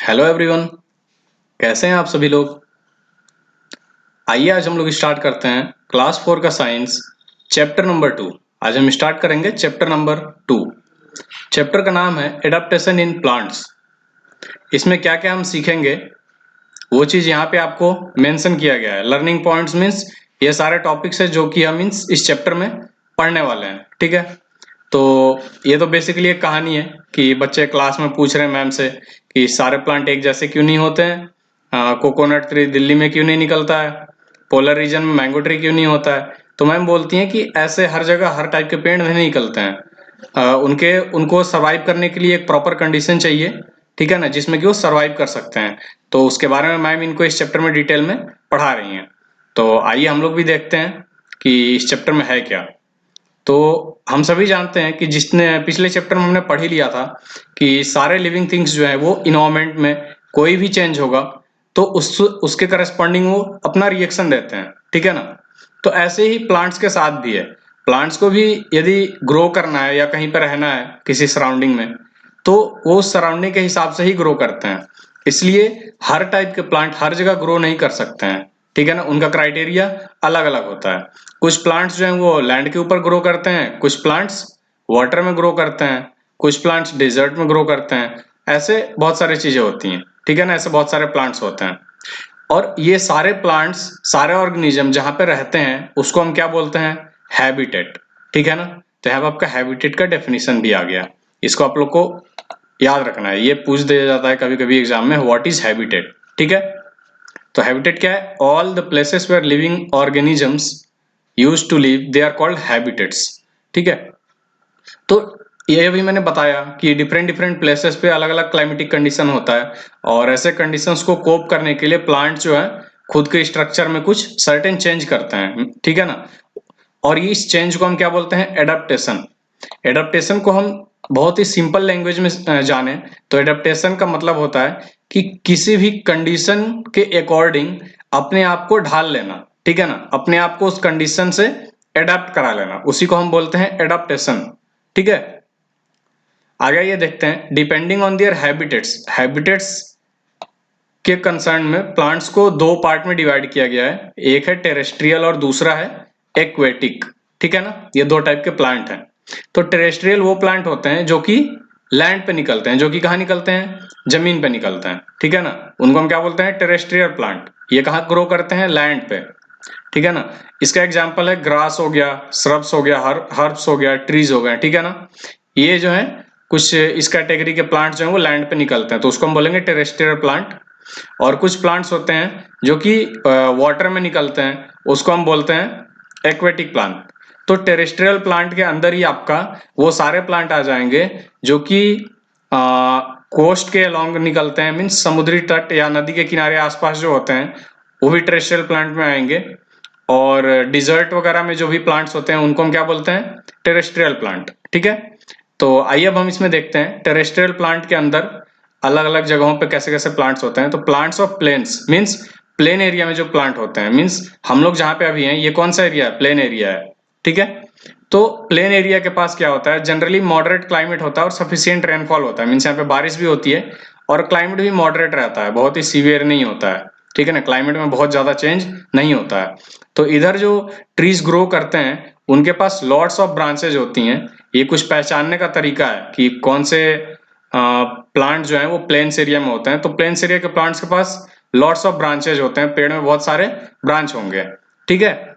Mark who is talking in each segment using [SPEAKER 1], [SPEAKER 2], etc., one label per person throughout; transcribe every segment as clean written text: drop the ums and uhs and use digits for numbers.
[SPEAKER 1] Hello everyone, कैसे हैं आप सभी लोग। आइए आज हम लोग स्टार्ट करते हैं क्लास 4 का साइंस चैप्टर नंबर 2। आज हम स्टार्ट करेंगे चैप्टर नंबर 2। चैप्टर का नाम है एडाप्टेशन इन प्लांट्स। इसमें क्या क्या हम सीखेंगे वो चीज़ यहाँ पे आपको मेंशन किया गया है। लर्निंग पॉइंट्स मीन्स ये सारे टॉपिक्स है जो कि हम इस चैप्टर में पढ़ने वाले हैं, ठीक है। तो ये तो बेसिकली एक कहानी है कि बच्चे क्लास में पूछ रहे हैं मैम से कि सारे प्लांट एक जैसे क्यों नहीं होते हैं, कोकोनट ट्री दिल्ली में क्यों नहीं निकलता है, पोलर रीजन में मैंगो ट्री क्यों नहीं होता है। तो मैम बोलती हैं कि ऐसे हर जगह हर टाइप के पेड़ नहीं निकलते हैं। उनको सरवाइव करने के लिए एक प्रॉपर कंडीशन चाहिए, ठीक है ना, जिसमें कि वो सरवाइव कर सकते हैं। तो उसके बारे में मैम इनको इस चैप्टर में डिटेल में पढ़ा रही हैं। तो आइए हम लोग भी देखते हैं कि इस चैप्टर में है क्या। तो हम सभी जानते हैं कि जिसने पिछले चैप्टर में हमने पढ़ ही लिया था कि सारे लिविंग थिंग्स जो है वो इन्वायरमेंट में कोई भी चेंज होगा तो उसके करस्पॉन्डिंग वो अपना रिएक्शन देते हैं, ठीक है ना। तो ऐसे ही प्लांट्स के साथ भी है। प्लांट्स को भी यदि ग्रो करना है या कहीं पर रहना है किसी सराउंडिंग में, तो वो उस सराउंडिंग के हिसाब से ही ग्रो करते हैं। इसलिए हर टाइप के प्लांट हर जगह ग्रो नहीं कर सकते हैं, ठीक है ना। उनका क्राइटेरिया अलग अलग होता है। कुछ प्लांट्स जो हैं वो लैंड के ऊपर ग्रो करते हैं, कुछ प्लांट्स वाटर में ग्रो करते हैं, कुछ प्लांट्स डेजर्ट में ग्रो करते हैं। ऐसे बहुत सारी चीजें होती हैं, ठीक है ना। ऐसे बहुत सारे प्लांट्स होते हैं और ये सारे प्लांट्स सारे ऑर्गेनिज्म जहां पे रहते हैं उसको हम क्या बोलते हैं, हैबिटेट, ठीक है ना। तो यहाँ पे आपका हैबिटेट का डेफिनेशन भी आ गया। इसको आप लोग को याद रखना है, ये पूछ दिया जाता है कभी कभी एग्जाम में, व्हाट इज हैबिटेट, ठीक है। तो हैबिटेट क्या है, all the places where living organisms use to live they are called habitats, ठीक है। तो ये अभी मैंने बताया कि डिफरेंट डिफरेंट प्लेसेस पे अलग अलग क्लाइमेटिक कंडीशन होता है और ऐसे कंडीशंस को कोप करने के लिए प्लांट जो है खुद के स्ट्रक्चर में कुछ सर्टेन चेंज करते हैं, ठीक है ना। और इस चेंज को हम क्या बोलते हैं, एडाप्टेशन। एडाप्टेशन को हम बहुत ही सिंपल लैंग्वेज में जाने तो एडाप्टेशन का मतलब होता है कि किसी भी कंडीशन के अकॉर्डिंग अपने आप को ढाल लेना, ठीक है ना। अपने आप को उस कंडीशन से एडाप्ट करा लेना, उसी को हम बोलते हैं एडाप्टेशन, ठीक है। आगे ये देखते हैं, depending on their habitats. Habitats के कंसर्न में प्लांट्स को दो पार्ट में डिवाइड किया गया है, एक है टेरेस्ट्रियल और दूसरा है एक्वेटिक, ठीक है ना। ये दो टाइप के प्लांट हैं। तो टेरेस्ट्रियल वो प्लांट होते हैं जो कि लैंड पे निकलते हैं, जो कि कहाँ निकलते हैं, जमीन पे निकलते हैं, ठीक है ना। उनको हम क्या बोलते हैं, टेरेस्ट्रियल प्लांट। ये कहाँ ग्रो करते हैं, लैंड पे, ठीक है ना। इसका एग्जाम्पल है ग्रास हो गया, श्रब्स हो गया, हर्ब्स हो गया, ट्रीज हो गया, ठीक है ना। ये जो है कुछ इस कैटेगरी के प्लांट जो है वो लैंड पे निकलते हैं तो उसको हम बोलेंगे टेरेस्ट्रियल प्लांट। और कुछ प्लांट्स होते हैं जो कि वाटर में निकलते हैं, उसको हम बोलते हैं एक्वेटिक प्लांट। तो टेरेस्ट्रियल प्लांट के अंदर ही आपका वो सारे प्लांट आ जाएंगे जो कि कोस्ट के अलोंग निकलते हैं, मीन्स समुद्री तट या नदी के किनारे आसपास जो होते हैं वो भी टेरेस्ट्रियल प्लांट में आएंगे। और डिजर्ट वगैरह में जो भी प्लांट्स होते हैं उनको हम क्या बोलते हैं, टेरेस्ट्रियल प्लांट, ठीक है। तो आइए अब हम इसमें देखते हैं टेरेस्ट्रियल प्लांट के अंदर अलग अलग जगहों पे कैसे कैसे प्लांट्स होते हैं। तो plants of plains means plain area में जो प्लांट होते हैं, मीन्स हम लोग जहां पे अभी हैं ये कौन सा एरिया है, प्लेन एरिया है, ठीक है। तो प्लेन एरिया के पास क्या होता है, जनरली मॉडरेट क्लाइमेट होता है और सफिशिएंट रेनफॉल होता है, मीन्स यहाँ पे बारिश भी होती है और क्लाइमेट भी मॉडरेट रहता है, बहुत ही सीवियर नहीं होता है, ठीक है ना। क्लाइमेट में बहुत ज्यादा चेंज नहीं होता है। तो इधर जो ट्रीज ग्रो करते हैं उनके पास लॉट्स ऑफ ब्रांचेज होती हैं। ये कुछ पहचानने का तरीका है कि कौन से प्लांट जो है वो प्लेन्स एरिया में होते हैं। तो प्लेन्स एरिया के प्लांट्स के पास लॉट्स ऑफ ब्रांचेज होते हैं, पेड़ में बहुत सारे ब्रांच होंगे, ठीक है।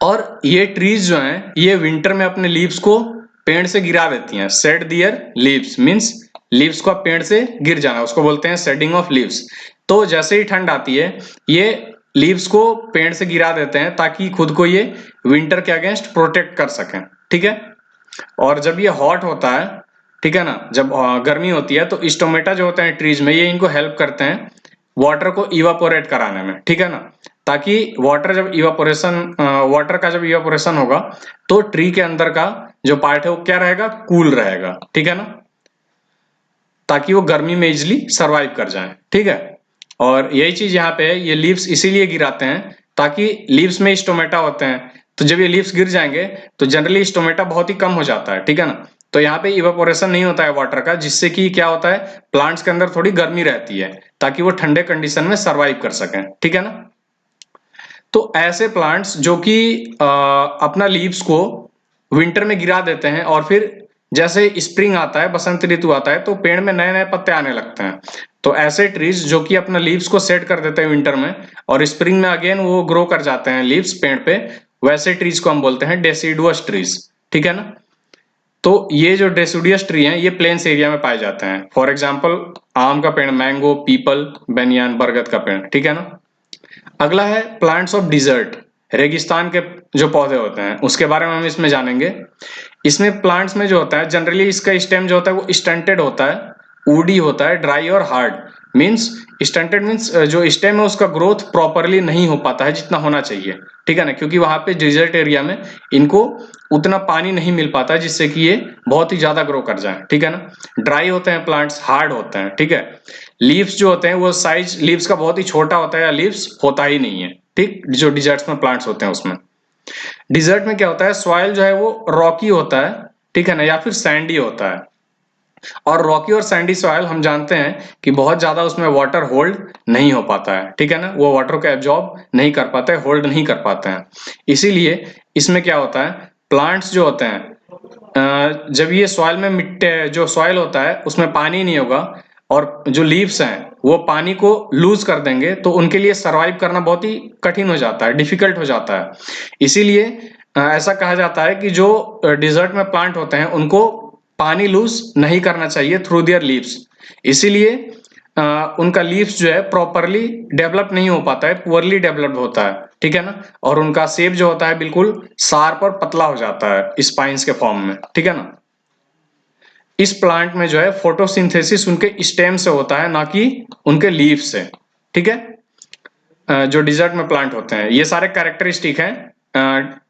[SPEAKER 1] और ये ट्रीज जो हैं ये विंटर में अपने लीव्स को पेड़ से गिरा देती हैं, शेड दियर लीव्स मीन्स लीव्स को पेड़ से गिर जाना, उसको बोलते हैं शेडिंग ऑफ लीव्स। तो जैसे ही ठंड आती है ये लीव्स को पेड़ से गिरा देते हैं ताकि खुद को ये विंटर के अगेंस्ट प्रोटेक्ट कर सकें, ठीक है। और जब ये हॉट होता है, ठीक है ना, जब गर्मी होती है तो स्टोमेटा जो होते हैं ट्रीज में ये इनको हेल्प करते हैं वाटर को इवापोरेट कराने में, ठीक है ना। ताकि वाटर का जब इवापोरेशन होगा तो ट्री के अंदर का जो पार्ट है वो क्या रहेगा, कूल रहेगा, ठीक है ना, ताकि वो गर्मी में इजिली सरवाइव कर जाए, ठीक है। और यही चीज यहाँ पे है, ये लीव्स इसीलिए गिराते हैं ताकि लीव्स में स्टोमेटा होते हैं, तो जब ये लीव्स गिर जाएंगे तो जनरली स्टोमेटा बहुत ही कम हो जाता है, ठीक है ना। तो यहाँ पे इवेपोरेशन नहीं होता है वाटर का, जिससे कि क्या होता है, प्लांट्स के अंदर थोड़ी गर्मी रहती है ताकि वो ठंडे कंडीशन में सरवाइव कर सकें, ठीक है ना। तो ऐसे प्लांट्स जो कि अपना लीव्स को विंटर में गिरा देते हैं और फिर जैसे स्प्रिंग आता है, बसंत ऋतु आता है, तो पेड़ में नए नए पत्ते आने लगते हैं। तो ऐसे ट्रीज जो कि अपना लीव्स को सेट कर देते हैं विंटर में और स्प्रिंग में अगेन वो ग्रो कर जाते हैं लीव्स पेड़ पे, वैसे ट्रीज को हम बोलते हैं डेसिडुअस ट्रीज, ठीक है ना। तो ये जो डेसिडुअस ट्री हैं ये प्लेन्स एरिया में पाए जाते हैं। फॉर एग्जांपल आम का पेड़, मैंगो, पीपल, बेनियान, बरगद का पेड़, ठीक है ना। अगला है प्लांट्स ऑफ डिजर्ट, रेगिस्तान के जो पौधे होते हैं उसके बारे में हम इसमें जानेंगे। इसमें प्लांट्स में जो होता है जनरली इसका स्टेम जो होता है वो स्टंटेड होता है, वुडी होता है, ड्राई और हार्ड। मींस स्टंटेड मींस जो स्टेम है उसका ग्रोथ प्रॉपरली नहीं हो पाता है जितना होना चाहिए, ठीक है ना, क्योंकि वहां पे डिजर्ट एरिया में इनको उतना पानी नहीं मिल पाता है जिससे कि ये बहुत ही ज्यादा ग्रो कर जाए, ठीक है ना। ड्राई होते हैं प्लांट्स, हार्ड होते हैं, ठीक है। लीव्स जो होते हैं वो साइज लीव्स का बहुत ही छोटा होता है या लीव्स होता ही नहीं है, ठीक, जो डिजर्ट्स में प्लांट्स होते हैं उसमें। डिजर्ट में क्या होता है, सॉइल जो है वो रॉकी होता है, ठीक है ना, या फिर सैंडी होता है। और रॉकी और सैंडी सॉइल हम जानते हैं कि बहुत ज्यादा उसमें वाटर होल्ड नहीं हो पाता है, ठीक है ना, वो वाटर को एब्जॉर्ब नहीं कर पाते हैं, होल्ड नहीं कर पाते हैं। इसीलिए इसमें क्या होता है, प्लांट्स जो होते हैं जब ये सॉइल में मिट्टी जो सॉइल होता है उसमें पानी नहीं होगा और जो लीव्स हैं वो पानी को लूज कर देंगे, तो उनके लिए सरवाइव करना बहुत ही कठिन हो जाता है, डिफिकल्ट हो जाता है। इसीलिए ऐसा कहा जाता है कि जो डिजर्ट में प्लांट होते हैं उनको पानी लूज नहीं करना चाहिए थ्रू देयर लीव्स। इसीलिए उनका लीव्स जो है प्रॉपरली डेवलप नहीं हो पाता है, पुअरली डेवलप्ड होता है, ठीक है ना। और उनका शेप जो होता है बिल्कुल शार्प और पतला हो जाता है स्पाइंस के फॉर्म में, ठीक है ना। इस प्लांट में जो है फोटोसिंथेसिस उनके स्टेम से होता है, ना कि उनके लीफ से, ठीक है। जो डिजर्ट में प्लांट होते हैं ये सारे कैरेक्टरिस्टिक हैं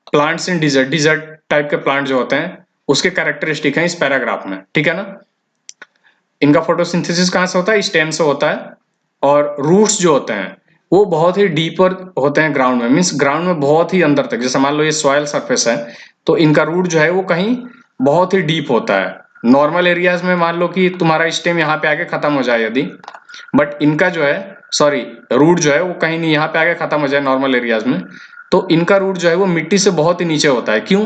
[SPEAKER 1] plants in desert, desert type के प्लांट जो होते हैं उसके कैरेक्टरिस्टिक हैं इस पैराग्राफ में, ठीक है ना। इनका फोटोसिंथेसिस कहां से होता है, स्टेम से होता है। और रूट्स जो होते हैं वो बहुत ही डीपर होते हैं ग्राउंड में, मीन्स ग्राउंड में बहुत ही अंदर तक, जैसे मान लो ये सॉइल सरफेस है तो इनका रूट जो है वो कहीं बहुत ही डीप होता है। नॉर्मल एरियाज में मान लो कि तुम्हारा स्टेम यहाँ पे आके खत्म हो जाए यदि, बट इनका जो है सॉरी रूट जो है वो कहीं नहीं यहाँ पे आके खत्म हो जाए नॉर्मल एरियाज में, तो इनका रूट जो है वो मिट्टी से बहुत ही नीचे होता है। क्यों?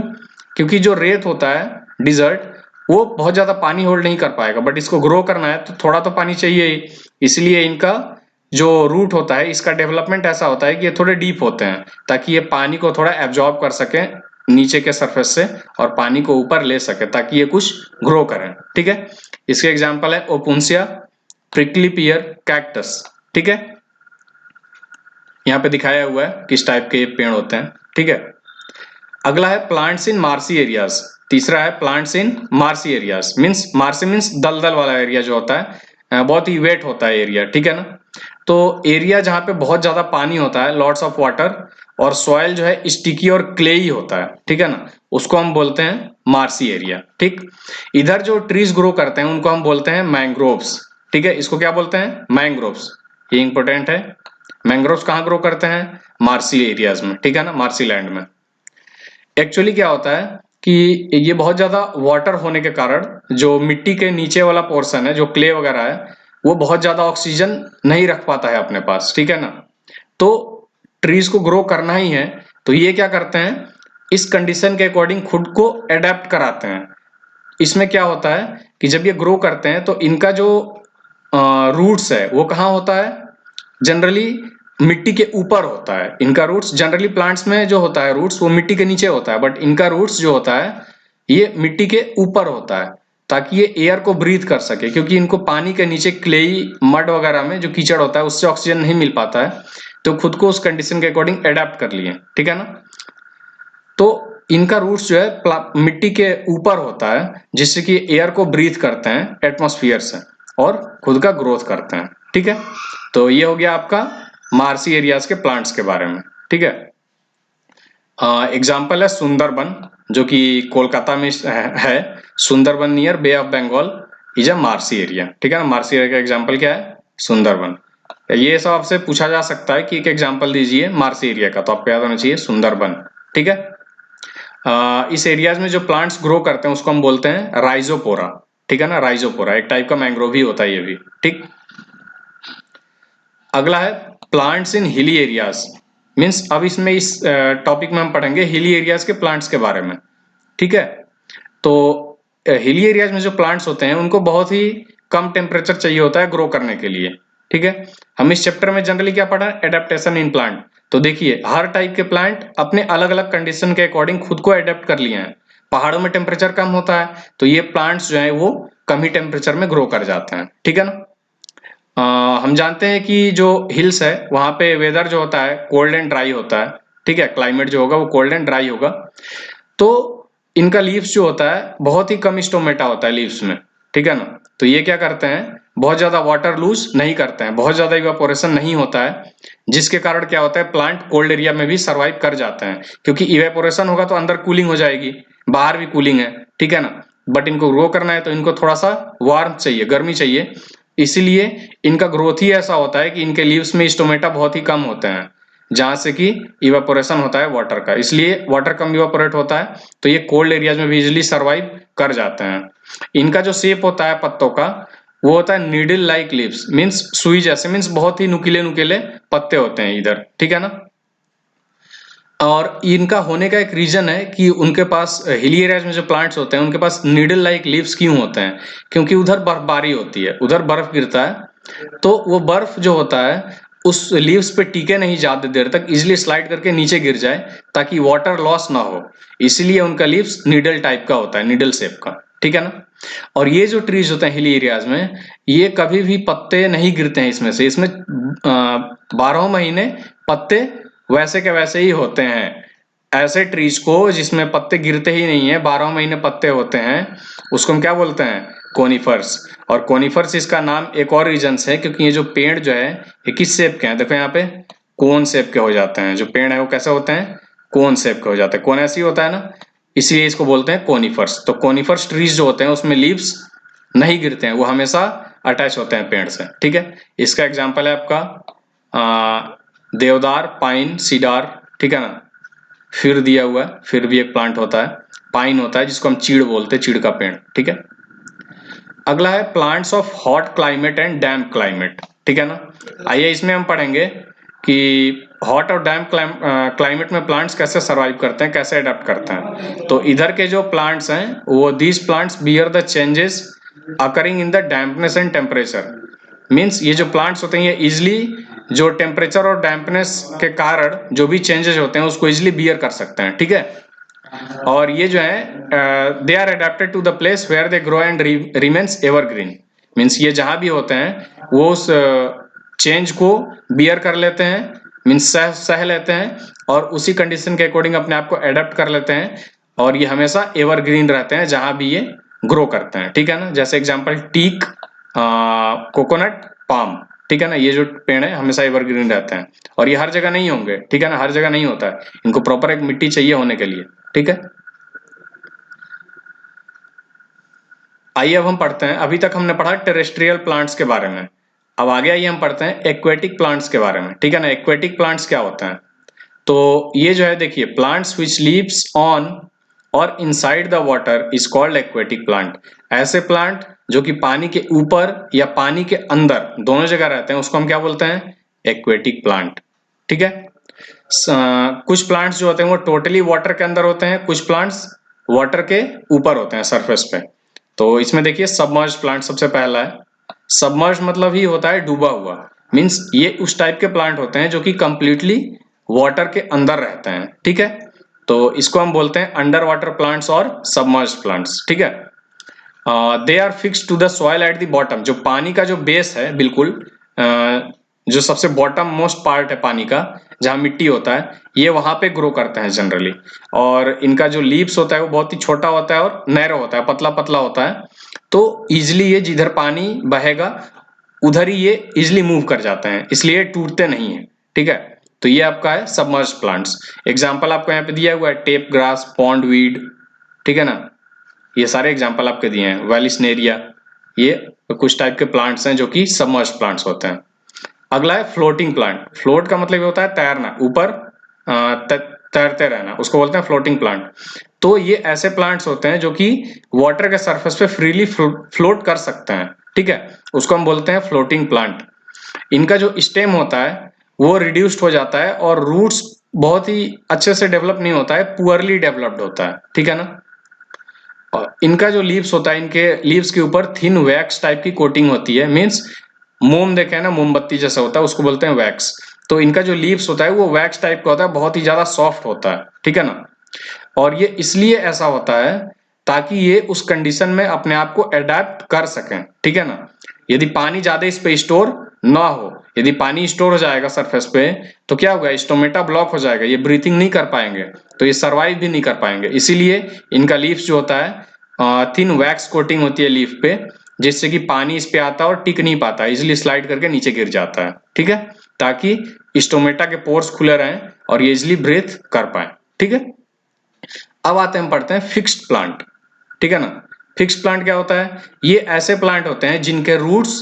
[SPEAKER 1] क्योंकि जो रेत होता है डिजर्ट वो बहुत ज्यादा पानी होल्ड नहीं कर पाएगा, बट इसको ग्रो करना है तो थोड़ा तो पानी चाहिए ही। इसलिए इनका जो रूट होता है इसका डेवलपमेंट ऐसा होता है कि ये थोड़े डीप होते हैं ताकि ये पानी को थोड़ा एब्जॉर्ब कर सके नीचे के सरफेस से और पानी को ऊपर ले सके ताकि ये कुछ ग्रो करें, ठीक है। इसके एग्जांपल है ओपुंसिया, प्रिकली पियर, कैक्टस, ठीक है। यहाँ पे दिखाया हुआ है किस टाइप के पेड़ होते हैं, ठीक है। अगला है प्लांट्स इन मार्सी एरियाज, तीसरा है plants in marshy areas. Means marshy means दलदल वाला एरिया जो होता है, बहुत ही वेट होता है एरिया, ठीक है ना। तो एरिया जहाँ पे बहुत ज्यादा पानी होता है, लॉट्स ऑफ वाटर, और सॉइल जो है स्टिकी और क्लेई होता है, ठीक है ना, उसको हम बोलते हैं मार्सी एरिया, ठीक। इधर जो ट्रीज ग्रो करते हैं उनको हम बोलते हैं मैंग्रोव्स, ठीक है। इसको क्या बोलते हैं, मैंग्रोव्स, ये इंपॉर्टेंट है। मैंग्रोव्स कहाँ ग्रो करते हैं, मार्सी एरियाज में, ठीक है ना, मार्सी लैंड में। एक्चुअली क्या होता है कि ये बहुत ज्यादा वाटर होने के कारण जो मिट्टी के नीचे वाला पोर्शन है जो क्ले वगैरह है वो बहुत ज्यादा ऑक्सीजन नहीं रख पाता है अपने पास, ठीक है ना। तो ट्रीज को ग्रो करना ही है तो ये क्या करते हैं, इस कंडीशन के अकॉर्डिंग खुद को एडेप्ट कराते हैं। इसमें क्या होता है कि जब ये ग्रो करते हैं तो इनका जो रूट्स है वो कहाँ होता है, जनरली मिट्टी के ऊपर होता है इनका रूट्स। जनरली प्लांट्स में जो होता है रूट्स वो मिट्टी के नीचे होता है, बट इनका रूट्स जो होता है ये मिट्टी के ऊपर होता है ताकि ये एयर को ब्रीथ कर सके, क्योंकि इनको पानी के नीचे क्लेई मड वगैरह में जो कीचड़ होता है उससे ऑक्सीजन नहीं मिल पाता है, तो खुद को उस कंडीशन के अकॉर्डिंग एडेप्ट कर लिए, ठीक है ना। तो इनका रूट्स जो है मिट्टी के ऊपर होता है जिससे कि एयर को ब्रीथ करते हैं एटमॉस्फेयर से और खुद का ग्रोथ करते हैं, ठीक है। तो ये हो गया आपका मार्सी एरियाज के प्लांट्स के बारे में, ठीक है। एग्जाम्पल है सुंदरबन जो कि कोलकाता में है। Sundarban near bay of Bengal is a marshy area, ठीक है ना। मार्सी एरिया का एग्जाम्पल क्या है, सुंदरबन। ये सब आपसे पूछा जा सकता है कि एक एग्जाम्पल दीजिए मार्सी एरिया का, तो आपको याद होना चाहिए सुंदरबन, ठीक है। इस एरियाज में जो प्लांट्स ग्रो करते हैं उसको हम बोलते हैं राइजोपोरा, ठीक है ना, राइजोपोरा एक टाइप का मैंग्रोव ही होता है ये भी, ठीक। अगला है प्लांट्स इन हिली एरियाज, मीन्स अब इसमें इस टॉपिक में हम पढ़ेंगे हिली एरियाज के प्लांट्स के बारे में, ठीक है। तो हिली एरियाज में जो प्लांट्स होते हैं उनको बहुत ही कम टेम्परेचर चाहिए होता है ग्रो करने के लिए, ठीक है। हम इस चैप्टर में जनरली क्या पढ़ा, एडेप्टेशन इन प्लांट। तो देखिए हर टाइप के प्लांट अपने अलग अलग कंडीशन के अकॉर्डिंग खुद को अडेप्ट कर लिए हैं। पहाड़ों में टेम्परेचर कम होता है तो ये प्लांट्स जो है वो कम ही टेम्परेचर में ग्रो कर जाते हैं, ठीक है ना। हम जानते हैं कि जो हिल्स है वहां पे वेदर जो होता है कोल्ड एंड ड्राई होता है, ठीक है, क्लाइमेट जो होगा वो कोल्ड एंड ड्राई होगा। तो इनका लीव्स जो होता है बहुत ही कम स्टोमेटा होता है लीव्स में, ठीक है ना। तो ये क्या करते हैं, बहुत ज्यादा वाटर लूज नहीं करते हैं, बहुत ज्यादा इवेपोरेशन नहीं होता है, जिसके कारण क्या होता है प्लांट कोल्ड एरिया में भी सर्वाइव कर जाते हैं, क्योंकि इवेपोरेशन होगा तो अंदर कूलिंग हो जाएगी, बाहर भी कूलिंग है, ठीक है ना। बट इनको ग्रो करना है तो इनको थोड़ा सा वार्म चाहिए, गर्मी चाहिए, इसीलिए इनका ग्रोथ ही ऐसा होता है कि इनके लीव्स में स्टोमेटा बहुत ही कम होते हैं, जहां से कि इवेपोरेशन होता है वाटर का, इसलिए वाटर कम इवेपोरेट होता है तो ये कोल्ड एरियाज में भी इजिली सर्वाइव कर जाते हैं। इनका जो शेप होता है पत्तों का वो होता है नीडल लाइक लीव्स, मीन्स सुई जैसे, मीन्स बहुत ही नुकीले नुकीले पत्ते होते हैं इधर, ठीक है ना। और इनका होने का एक रीजन है कि उनके पास हिली एरियाज में जो प्लांट्स होते हैं उनके पास नीडल लाइक लीव्स क्यों होते हैं, क्योंकि उधर बर्फबारी होती है, उधर बर्फ गिरता है, तो वो बर्फ जो होता है उस लीव्स पे टिके नहीं ज्यादा देर तक, इजिली स्लाइड करके नीचे गिर जाए ताकि वाटर लॉस ना हो, इसलिए उनका लीव्स नीडल टाइप का होता है, नीडल शेप का, ठीक है ना। और ये जो ट्रीज होते हैं हिली एरियाज में ये कभी भी पत्ते नहीं गिरते हैं इसमें से, इसमें 12 महीने पत्ते वैसे के वैसे ही होते हैं। ऐसे ट्रीज को जिसमें पत्ते गिरते ही नहीं है, 12 महीने पत्ते होते हैं, उसको हम क्या बोलते हैं, कोनिफर्स। और कोनिफर्स इसका नाम एक और रीजन से है क्योंकि ये जो पेड़ जो है ये किस शेप के हैं, देखो यहाँ पे कोन शेप के हो जाते हैं, जो पेड़ है वो कैसे होते हैं, कोन शेप के हो जाते हैं, कोन ऐसे ही होता है ना, इसीलिए इसको बोलते हैं कोनिफर्स। तो कोनिफर्स ट्रीज जो होते हैं उसमें लीव्स नहीं गिरते हैं, वो हमेशा अटैच होते हैं पेड़ से, ठीक है। इसका एग्जाम्पल है आपका देवदार, पाइन, सीडार, ठीक है ना। फिर दिया हुआ है, फिर भी एक प्लांट होता है, पाइन होता है जिसको हम चीड़ बोलते हैं, चीड़ का पेड़, ठीक है। अगला है plants of hot climate and damp climate, ठीक है ना। आइए इसमें हम पढ़ेंगे कि हॉट और डैम्प क्लाइमेट में प्लांट्स कैसे सरवाइव करते हैं, कैसे अडेप्ट करते हैं। तो इधर के जो प्लांट्स हैं वो these plants bear the changes occurring in the dampness and temperature, means ये जो प्लांट्स होते हैं ये इजिली जो टेम्परेचर और डैम्पनेस के कारण जो भी चेंजेस होते हैं उसको इजिली बियर कर सकते हैं, ठीक है। और ये जो है they are adapted to the place where they grow and remains evergreen, means ये जहां भी होते हैं वो उस चेंज को बियर कर लेते हैं, मीन्स सह लेते हैं और उसी कंडीशन के अकॉर्डिंग अपने आप को अडेप्ट कर लेते हैं, और ये हमेशा एवरग्रीन रहते हैं जहां भी ये ग्रो करते हैं, ठीक है ना। जैसे एग्जांपल टीक, कोकोनट, पाम, ठीक है ना, ये जो पेड़ है हमेशा एवरग्रीन रहते हैं और ये हर जगह नहीं होंगे, ठीक है ना, हर जगह नहीं होता है, इनको प्रॉपर एक मिट्टी चाहिए होने के लिए, ठीक है। आइए अब हम पढ़ते हैं, अभी तक हमने पढ़ा टेरेस्ट्रियल प्लांट्स के बारे में, अब आगे आइए हम पढ़ते हैं एक्वेटिक प्लांट्स के बारे में, ठीक है ना। एक्वेटिक प्लांट्स क्या होते हैं, तो ये जो है देखिए प्लांट्स विच लीव्स ऑन और inside the water is called aquatic plant. ऐसे प्लांट जो कि पानी के ऊपर या पानी के अंदर दोनों जगह रहते हैं उसको हम क्या बोलते हैं, एक्वेटिक प्लांट, ठीक है। कुछ प्लांट्स जो होते हैं वो टोटली वाटर के अंदर होते हैं, कुछ प्लांट्स वाटर के ऊपर होते हैं, सरफेस पे। तो इसमें देखिए सबमर्ज प्लांट सबसे पहला है। सबमर्ज मतलब ही होता है डूबा हुआ, मीन्स ये उस टाइप के प्लांट होते हैं जो कि कंप्लीटली वाटर के अंदर रहते हैं, ठीक है। तो इसको हम बोलते हैं अंडर वाटर प्लांट्स और सबमर्ज प्लांट्स, ठीक है। They are fix to the soil at the bottom, जो पानी का जो बेस है बिल्कुल जो सबसे बॉटम मोस्ट पार्ट है पानी का, जहां मिट्टी होता है, ये वहां पे ग्रो करते हैं जनरली। और इनका जो लीव्स होता है वो बहुत ही छोटा होता है और नैरो होता है, पतला पतला होता है, तो इजिली ये जिधर पानी बहेगा उधर ही ये इजिली मूव कर जाते हैं, इसलिए टूटते नहीं है, ठीक है। तो ये आपका है सबमर्ज प्लांट्स। एग्जाम्पल आपको यहाँ पे दिया हुआ है टेप ग्रास, पॉन्ड वीड, ठीक है ना, ये सारे एग्जाम्पल आपके दिए हैं, वेलिस्नेरिया, ये कुछ टाइप के प्लांट्स हैं जो कि सबमर्ज प्लांट्स होते हैं। अगला है फ्लोटिंग प्लांट। फ्लोट का मतलब ये होता है तैरना, ऊपर तैरते रहना, उसको बोलते हैं फ्लोटिंग प्लांट। तो ये ऐसे प्लांट्स होते हैं जो कि वाटर के सरफेस पे फ्रीली फ्लोट कर सकते हैं, ठीक है, उसको हम बोलते हैं फ्लोटिंग प्लांट। इनका जो स्टेम होता है वो रिड्यूस्ड हो जाता है और रूट्स बहुत ही अच्छे से डेवलप नहीं होता है, पुअरली डेवलप्ड होता है, ठीक है ना। और इनका जो लीव्स होता है, इनके लीव्स के ऊपर थिन वैक्स टाइप की कोटिंग होती है, मीन्स मोम देखे ना, मोमबत्ती जैसा होता है, उसको बोलते हैं वैक्स। तो इनका जो लीव्स होता है वो वैक्स टाइप का होता है, बहुत ही ज्यादा सॉफ्ट होता है, ठीक है ना। और ये इसलिए ऐसा होता है ताकि ये उस कंडीशन में अपने आप को अडेप्ट कर सकें, ठीक है ना। यदि पानी ज्यादा इस पे स्टोर ना हो, यदि पानी स्टोर हो जाएगा सरफेस पे, तो क्या होगा, स्टोमेटा ब्लॉक हो जाएगा, ये ब्रीथिंग नहीं कर पाएंगे, तो ये सर्वाइव भी नहीं कर पाएंगे। इसीलिए इनका लीव्स जो होता है थिन वैक्स कोटिंग होती है लीफ पे, जिससे कि पानी इस पे आता है और टिक नहीं पाता, इजिली स्लाइड करके नीचे गिर जाता है, ठीक है, ताकि स्टोमेटा के पोर्स खुले रहें और ये इजिली ब्रीथ कर पाए, ठीक है। अब आते हैं, पढ़ते हैं फिक्स्ड प्लांट, ठीक है ना। फिक्स्ड प्लांट क्या होता है, ये ऐसे प्लांट होते हैं जिनके रूट्स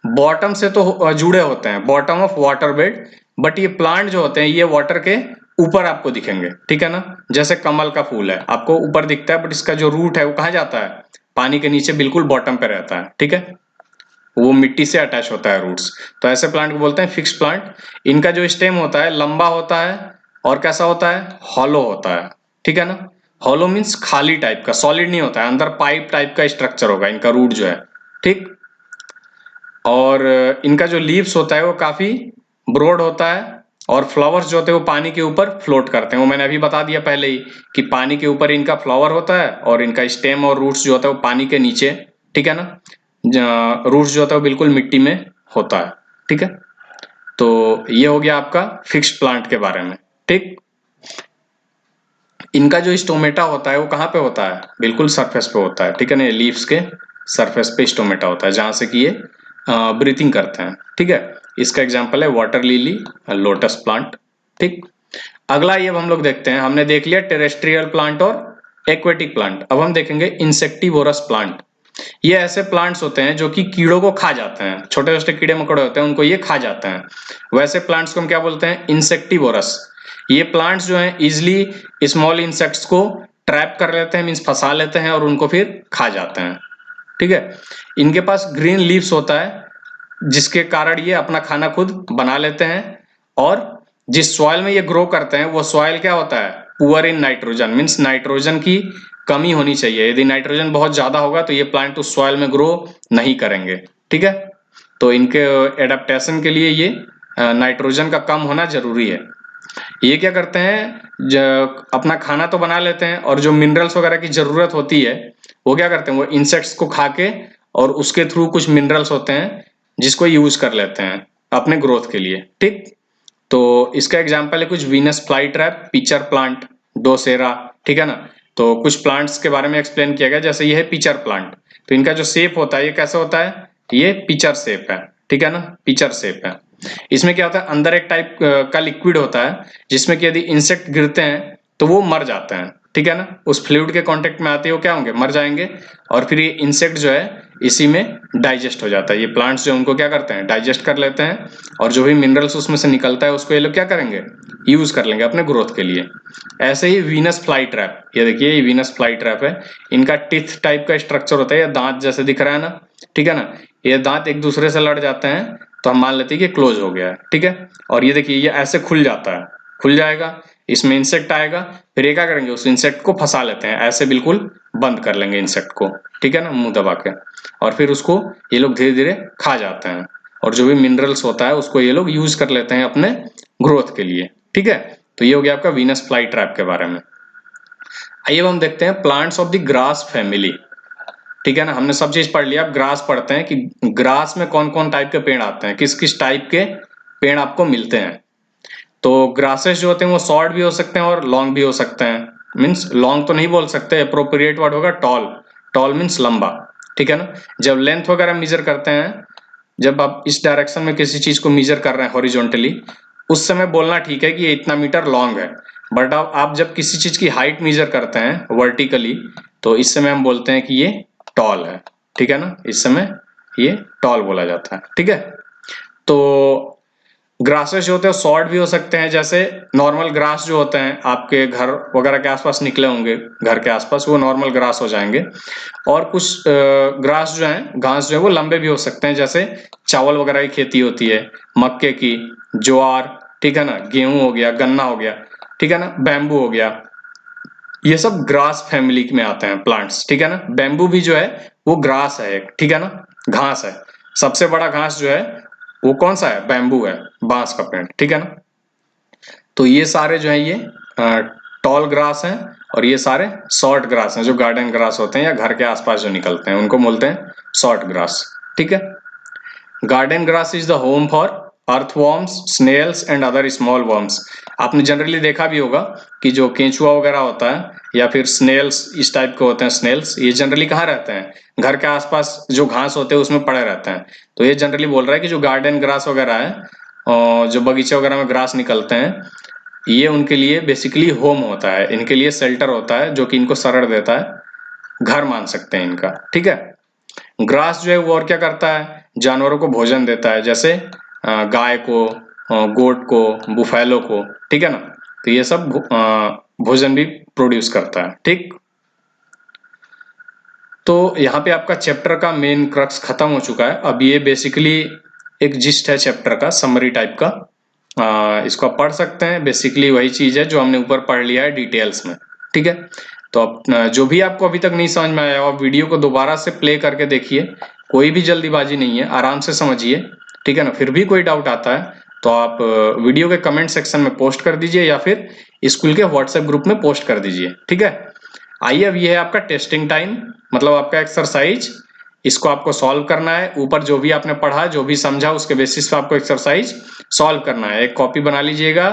[SPEAKER 1] बॉटम से तो जुड़े होते हैं, bottom of water bed, but ये प्लांट जो होते हैं ये वाटर के ऊपर आपको दिखेंगे, ठीक है ना। जैसे कमल का फूल है, आपको ऊपर दिखता है, बट इसका जो रूट है वो कहाँ जाता है, पानी के नीचे बिल्कुल बॉटम पे रहता है, ठीक है, वो मिट्टी से अटैच होता है रूट्स। तो ऐसे प्लांट को बोलते हैं फिक्स्ड प्लांट। इनका जो स्टेम होता है लंबा होता है और कैसा होता है, हॉलो होता है, ठीक है ना। हॉलो मीन्स खाली टाइप का, सॉलिड नहीं होता है, अंदर पाइप टाइप का स्ट्रक्चर होगा इनका रूट जो है, ठीक। और इनका जो लीव्स होता है वो काफी ब्रॉड होता है और फ्लावर्स जो होते हैं वो पानी के ऊपर फ्लोट करते हैं। वो मैंने अभी बता दिया पहले ही कि पानी के ऊपर इनका फ्लावर होता है और इनका स्टेम और रूट्स जो होता है वो पानी के नीचे, ठीक है ना। रूट्स जो होता है वो बिल्कुल मिट्टी में होता है, ठीक है। तो ये हो गया आपका फिक्स्ड प्लांट के बारे में, ठीक। इनका जो स्टोमेटा होता है वो कहाँ पे होता है, बिल्कुल सरफेस पे होता है, ठीक है ना। लीव्स के सरफेस पे स्टोमेटा होता है जहां से कि ये ब्रीथिंग करते हैं, ठीक है। इसका एग्जांपल है वाटर लिली, लोटस प्लांट, ठीक। अगला ये अब हम लोग देखते हैं, हमने देख लिया टेरेस्ट्रियल प्लांट और एक्वेटिक प्लांट। अब हम देखेंगे इंसेक्टिवोरस प्लांट। ये ऐसे प्लांट्स होते हैं जो कि कीड़ों को खा जाते हैं, छोटे छोटे कीड़े मकोड़े होते हैं उनको ये खा जाते हैं। वैसे प्लांट्स को हम क्या बोलते हैं, इंसेक्टिवोरस। ये प्लांट्स जो हैं इजिली स्मॉल इंसेक्ट्स को ट्रैप कर लेते हैं, मीन्स फंसा लेते हैं और उनको फिर खा जाते हैं, ठीक है। इनके पास ग्रीन लीव्स होता है जिसके कारण ये अपना खाना खुद बना लेते हैं। और जिस सॉइल में ये ग्रो करते हैं वो सॉइल क्या होता है, poor in nitrogen, means nitrogen की कमी होनी चाहिए। यदि नाइट्रोजन बहुत ज्यादा होगा तो ये प्लांट उस सॉइल में ग्रो नहीं करेंगे, ठीक है। तो इनके एडेप्टेशन के लिए ये नाइट्रोजन का कम होना जरूरी है। ये क्या करते हैं, अपना खाना तो बना लेते हैं और जो मिनरल्स वगैरह की जरूरत होती है वो क्या करते हैं, वो इंसेक्ट्स को खा के और उसके थ्रू कुछ मिनरल्स होते हैं जिसको यूज कर लेते हैं अपने ग्रोथ के लिए, ठीक। तो इसका एग्जांपल है कुछ Venus fly trap, pitcher plant, drosera, ठीक है ना। तो कुछ प्लांट्स के बारे में एक्सप्लेन किया गया, जैसे ये है पिचर प्लांट। तो इनका जो शेप होता है ये कैसा होता है, ये पिचर शेप है, ठीक है ना, पिचर शेप है। इसमें क्या होता है, अंदर एक टाइप का लिक्विड होता है जिसमें कि यदि इंसेक्ट गिरते हैं तो वो मर जाते हैं, ठीक है ना। उस फ्लूइड के कांटेक्ट में आते ही वो क्या होंगे, मर जाएंगे। और फिर ये इंसेक्ट जो है इसी में डाइजेस्ट हो जाता है। ये प्लांट्स जो उनको क्या करते हैं, डाइजेस्ट कर लेते हैं और जो भी मिनरल्स उसमें से निकलता है उसको ये लोग क्या करेंगे, यूज कर लेंगे अपने ग्रोथ के लिए। ऐसे ही वीनस फ्लाई ट्रैप, ये देखिए ये वीनस फ्लाई ट्रैप है। इनका टिथ टाइप का स्ट्रक्चर होता है, ये दांत जैसे दिख रहा है ना, ठीक है ना। ये दांत एक दूसरे से लड़ जाते हैं तो हम मान लेते हैं कि क्लोज हो गया है, ठीक है। और ये देखिए ये ऐसे खुल जाता है, खुल जाएगा, इसमें इंसेक्ट आएगा, फिर ये क्या करेंगे, उस इंसेक्ट को फंसा लेते हैं, ऐसे बिल्कुल बंद कर लेंगे इंसेक्ट को, ठीक है ना, मुंह दबा के। और फिर उसको ये लोग धीरे धीरे खा जाते हैं और जो भी मिनरल्स होता है उसको ये लोग यूज कर लेते हैं अपने ग्रोथ के लिए, ठीक है। तो ये हो गया आपका वीनस फ्लाई ट्रैप के बारे में। आइए अब हम देखते हैं plants of the grass family, ठीक है ना। हमने सब चीज पढ़ लिया, अब ग्रास पढ़ते हैं कि ग्रास में कौन कौन टाइप के पेड़ आते हैं, किस किस टाइप के पेड़ आपको मिलते हैं। तो ग्रासेस जो होते हैं वो शॉर्ट भी हो सकते हैं और लॉन्ग भी हो सकते हैं। मीन्स लॉन्ग तो नहीं बोल सकते, अप्रोप्रिएट वर्ड होगा टॉल। टॉल मीन्स लंबा, ठीक है ना। जब लेंथ वगैरह मेजर करते हैं, जब आप इस डायरेक्शन में किसी चीज को मेजर कर रहे हैं हॉरिजॉन्टली, उस समय बोलना ठीक है कि ये इतना मीटर लॉन्ग है। बट आप जब किसी चीज की हाइट मेजर करते हैं वर्टिकली, तो इस समय हम बोलते हैं कि ये टॉल है, ठीक है ना। इस समय ये टॉल बोला जाता है, ठीक है। तो ग्रासेस जो होते हैं शॉर्ट भी हो सकते हैं, जैसे नॉर्मल ग्रास जो होते हैं आपके घर वगैरह के आसपास निकले होंगे, घर के आसपास, वो नॉर्मल ग्रास हो जाएंगे। और कुछ ग्रास जो है, घास जो है वो लंबे भी हो सकते हैं, जैसे चावल वगैरह की खेती होती है, मक्के की, ज्वार, ठीक है ना, गेहूं हो गया, गन्ना हो गया, ठीक है ना, बैम्बू हो गया, ये सब ग्रास फैमिली में आते हैं प्लांट्स, ठीक है ना। बैम्बू भी जो है वो ग्रास है एक, ठीक है ना, घास है। सबसे बड़ा घास जो है वो कौन सा है? बैम्बू है, बांस का पेड़, ठीक है ना। तो ये सारे जो है ये टॉल ग्रास हैं, और ये सारे शॉर्ट ग्रास हैं जो गार्डन ग्रास होते हैं या घर के आसपास जो निकलते हैं उनको बोलते हैं शॉर्ट ग्रास, ठीक है। Garden grass is the home for earthworms, snails and other small worms. आपने जनरली देखा भी होगा कि जो केंचुआ वगैरह होता है या फिर स्नेल्स, इस टाइप के होते हैं स्नेल्स, ये जनरली कहाँ रहते हैं? घर के आसपास जो घास होते हैं उसमें पड़े रहते हैं। तो ये जनरली बोल रहा है कि जो गार्डन ग्रास वगैरह है और जो बगीचे वगैरह में ग्रास निकलते हैं, ये उनके लिए बेसिकली होम होता है, इनके लिए शेल्टर होता है जो कि इनको शरण देता है, घर मान सकते हैं इनका, ठीक है। ग्रास जो है वो और क्या करता है? जानवरों को भोजन देता है, जैसे गाय को, गोट को, बुफैलो को, ठीक है ना। तो ये सब भोजन भी प्रोड्यूस करता है, ठीक। तो यहाँ पे आपका चैप्टर का मेन क्रक्स खत्म हो चुका है। अब ये बेसिकली एक जिस्ट है चैप्टर का, समरी टाइप का। इसको आप पढ़ सकते हैं, बेसिकली वही चीज है जो हमने ऊपर पढ़ लिया है डिटेल्स में, ठीक है। तो अब जो भी आपको अभी तक नहीं समझ में आया, आप वीडियो को दोबारा से प्ले करके देखिए, कोई भी जल्दीबाजी नहीं है, आराम से समझिए, ठीक है ना। फिर भी कोई डाउट आता है तो आप वीडियो के कमेंट सेक्शन में पोस्ट कर दीजिए या फिर स्कूल के व्हाट्सएप ग्रुप में पोस्ट कर दीजिए, ठीक है। आइए, अब ये है आपका टेस्टिंग टाइम, मतलब आपका एक्सरसाइज। इसको आपको सॉल्व करना है, ऊपर जो भी आपने पढ़ा, जो भी समझा, उसके बेसिस पे आपको एक्सरसाइज सॉल्व करना है। एक कॉपी बना लीजिएगा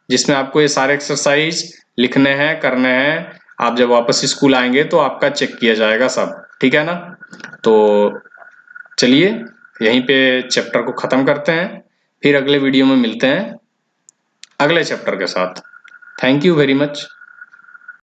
[SPEAKER 1] जिसमें आपको ये सारे एक्सरसाइज लिखने हैं, करने हैं। आप जब वापस स्कूल आएंगे तो आपका चेक किया जाएगा सब, ठीक है ना। तो चलिए यहीं पे चैप्टर को खत्म करते हैं, फिर अगले वीडियो में मिलते हैं अगले चैप्टर के साथ। Thank you very much.